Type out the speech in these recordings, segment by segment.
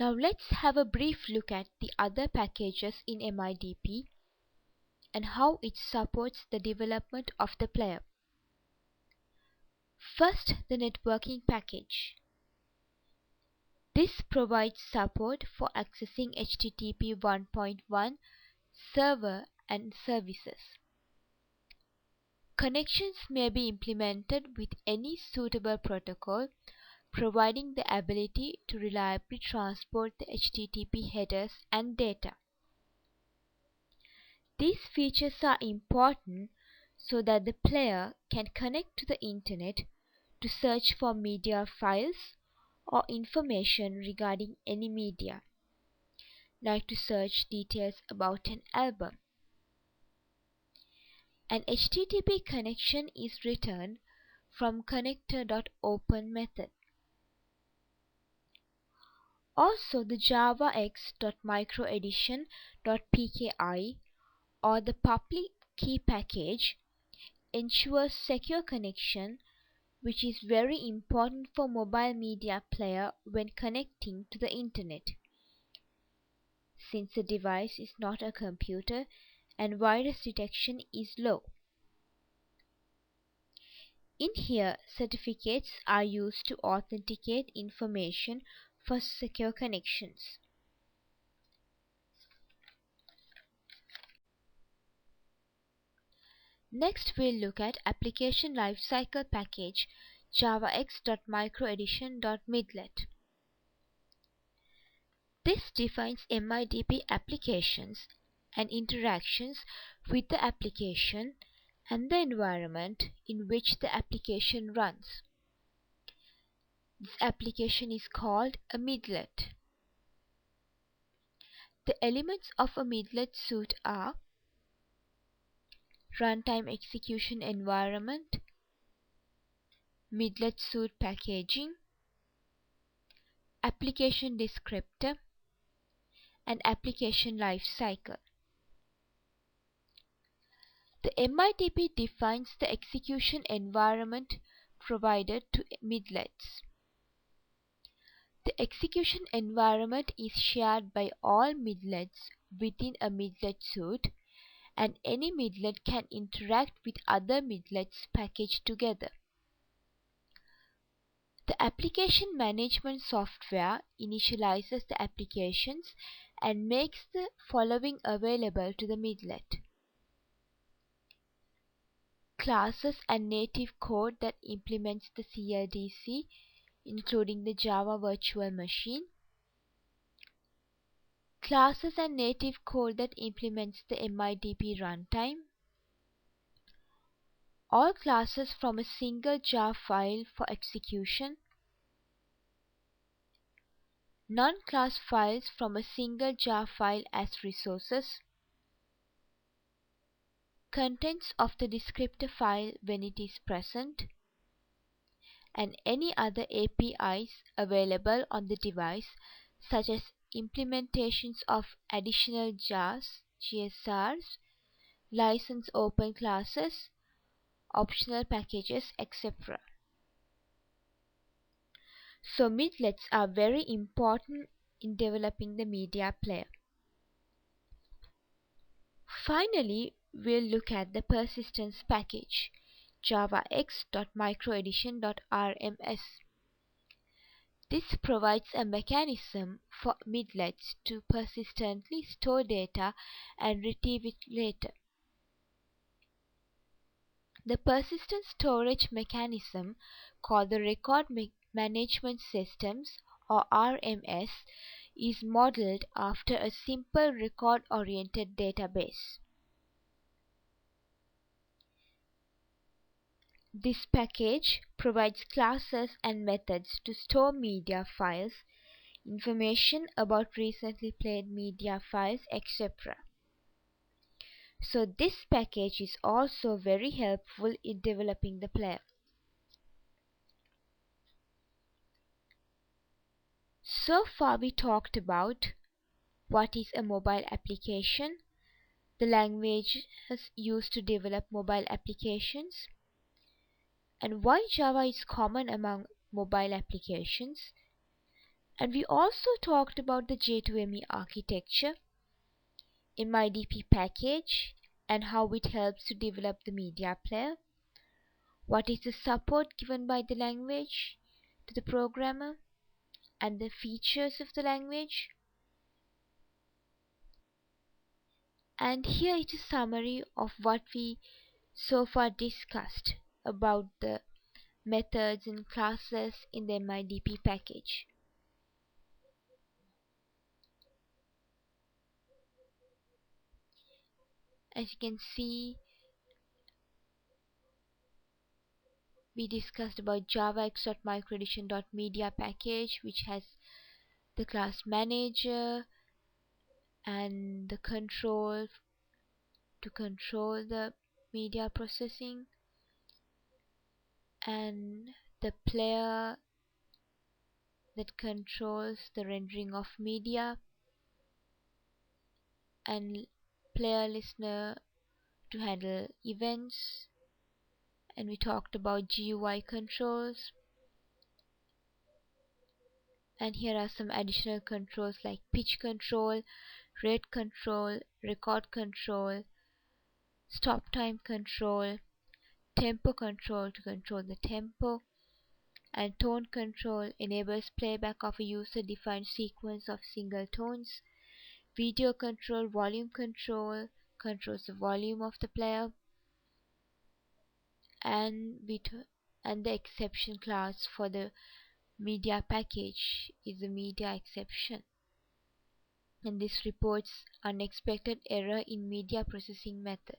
Now let's have a brief look at the other packages in MIDP and how it supports the development of the player. First, the networking package. This provides support for accessing HTTP 1.1 server and services. Connections may be implemented with any suitable protocol, providing the ability to reliably transport the HTTP headers and data. These features are important so that the player can connect to the internet to search for media files or information regarding any media, like to search details about an album. An HTTP connection is returned from connector.open method. Also, the javax.microedition.pki or the public key package ensures secure connection, which is very important for mobile media player when connecting to the internet, since the device is not a computer and virus detection is low. In here, certificates are used to authenticate information for secure connections. Next, we'll look at application lifecycle package javax.microedition.midlet. This defines MIDP applications and interactions with the application and the environment in which the application runs. This application is called a midlet. The elements of a midlet suite are runtime execution environment, midlet suite packaging, application descriptor, and application lifecycle. The MIDP defines the execution environment provided to midlets. The execution environment is shared by all midlets within a midlet suite, and any midlet can interact with other midlets packaged together. The application management software initializes the applications and makes the following available to the midlet: classes and native code that implements the PLDC, including the Java Virtual Machine, classes and native code that implements the MIDP runtime, all classes from a single jar file for execution, non-class files from a single jar file as resources, contents of the descriptor file when it is present, and any other APIs available on the device, such as implementations of additional jars, GSRs, license open classes, optional packages, etc. So midlets are very important in developing the media player. Finally, we'll look at the persistence package javax.microedition.rms. This provides a mechanism for midlets to persistently store data and retrieve it later. The persistent storage mechanism, called the Record Management Systems or RMS, is modeled after a simple record-oriented database. This package provides classes and methods to store media files, information about recently played media files, etc. So this package is also very helpful in developing the player. So far we talked about what is a mobile application, the languages used to develop mobile applications, and why Java is common among mobile applications, And we also talked about the J2ME architecture in my DP package and how it helps to develop the media player. What is the support given by the language to the programmer and the features of the language. And here is a summary of what we so far discussed about the methods and classes in the MIDP package. As you can see, we discussed about javax.microedition.media package, which has the class manager and the control to control the media processing, and the player that controls the rendering of media, and player listener to handle events. And we talked about GUI controls, and here are some additional controls like pitch control, rate control, record control, stop time control, tempo control to control the tempo, and tone control enables playback of a user-defined sequence of single tones. Video control, volume control controls the volume of the player, and and the exception class for the media package is the media exception, and this reports unexpected error in media processing method.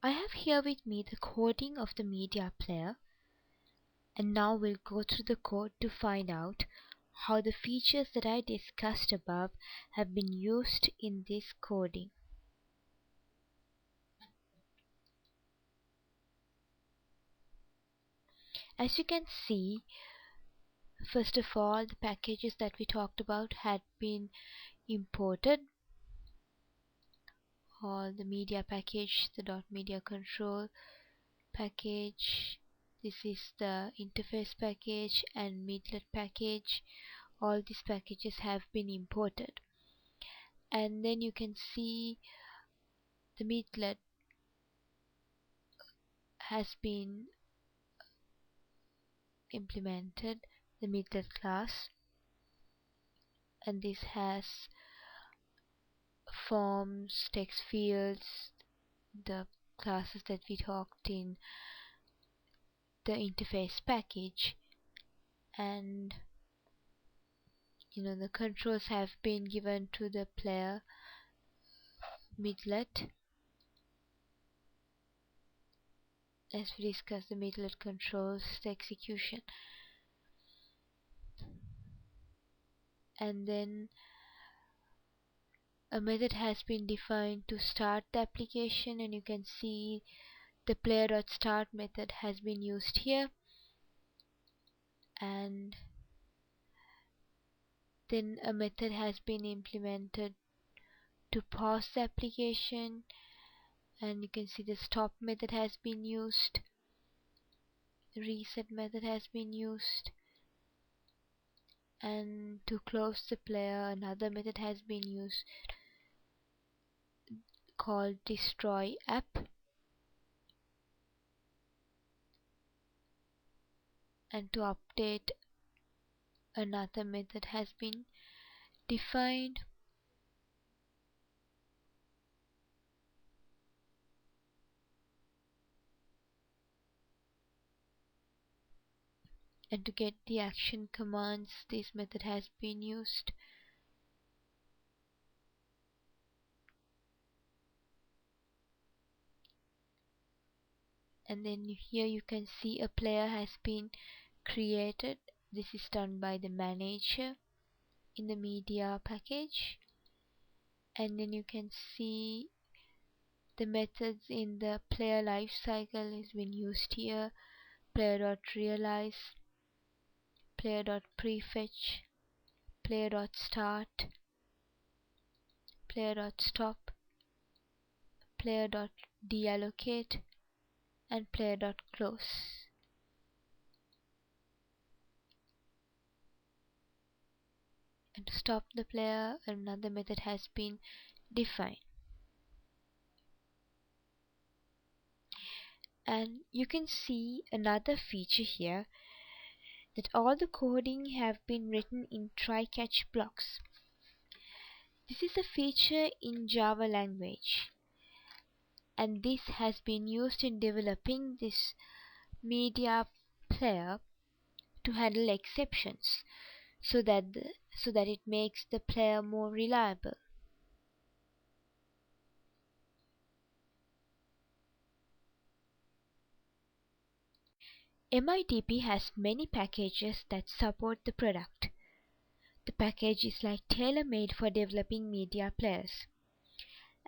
I have here with me the coding of the media player, and now we'll go through the code to find out how the features that I discussed above have been used in this coding. As you can see, first of all, the packages that we talked about had been imported. All the media package, the .media control package, this is the interface package and meetlet package. All these packages have been imported, and then you can see the meetlet has been implemented, the meetlet class, and this has forms, text fields, the classes that we talked in the interface package, and the controls have been given to the player meetlet. As we discussed, the meetlet controls the execution, and then a method has been defined to start the application, and you can see the player.start method has been used here, and then a method has been implemented to pause the application, and you can see the stop method has been used, the reset method has been used, and to close the player another method has been used called destroy app, and to update another method has been defined, and to get the action commands this method has been used. And then here you can see a player has been created. This is done by the manager in the media package, and then you can see the methods in the player life cycle has been used here: player.realize, player.prefetch, player.start, player.stop, player.deallocate, and player.close. And to stop the player, another method has been defined. And you can see another feature here, that all the coding have been written in try-catch blocks. This is a feature in Java language, and this has been used in developing this media player to handle exceptions, so that it makes the player more reliable. MIDP has many packages that support the product. The package is like tailor-made for developing media players.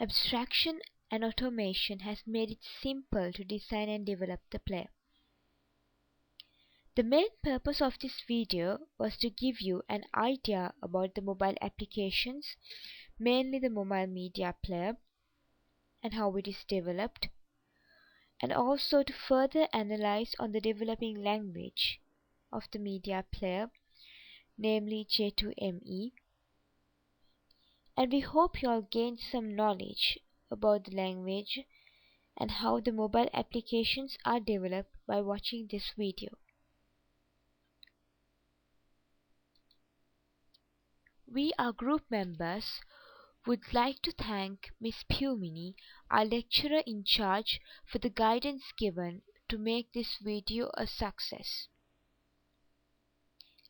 Abstraction and automation has made it simple to design and develop the player. The main purpose of this video was to give you an idea about the mobile applications, mainly the mobile media player and how it is developed, and also to further analyze on the developing language of the media player, namely J2ME. And we hope you all gained some knowledge about the language and how the mobile applications are developed by watching this video. We, our group members, would like to thank Miss Pumini, our lecturer in charge, for the guidance given to make this video a success.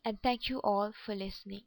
And thank you all for listening.